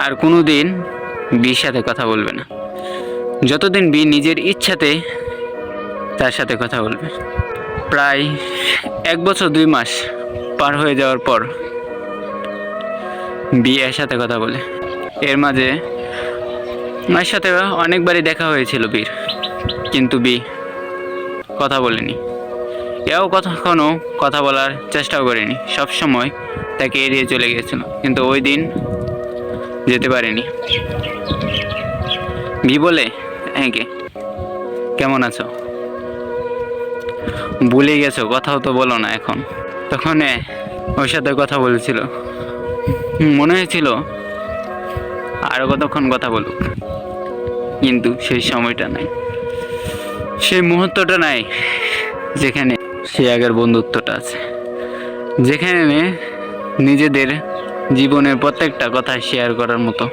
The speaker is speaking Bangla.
আর কোনো দিন বির সাথে কথা বলবে না, যতদিন বি নিজের ইচ্ছাতে তার সাথে কথা বলবে। প্রায় 1 বছর 2 মাস পার হয়ে যাওয়ার পর বি এর সাথে কথা বলে। এর মাঝে আমার সাথে অনেকবারই দেখা হয়েছিল বীর, কিন্তু বি কথা বলেনি। এও কখনো কথা বলার চেষ্টাও করেনি, সবসময় তাকে এড়িয়ে চলে গিয়েছিল। কিন্তু ওই দিন যেতে পারেনি। বি বলে, হ্যাঁ কে, কেমন আছো, ভুলে গেছো, কথাও তো বলো না এখন। তখন ওর সাথে কথা বলেছিল, মনে হয়েছিল আরো কতক্ষণ কথা বলুক, কিন্তু সেই সময়টা নাই, সেই মুহূর্তটা নাই যেখানে সে আগের বন্ধুত্বটা আছে, যেখানে নিজেদের জীবনের প্রত্যেকটা কথা শেয়ার করার মতো।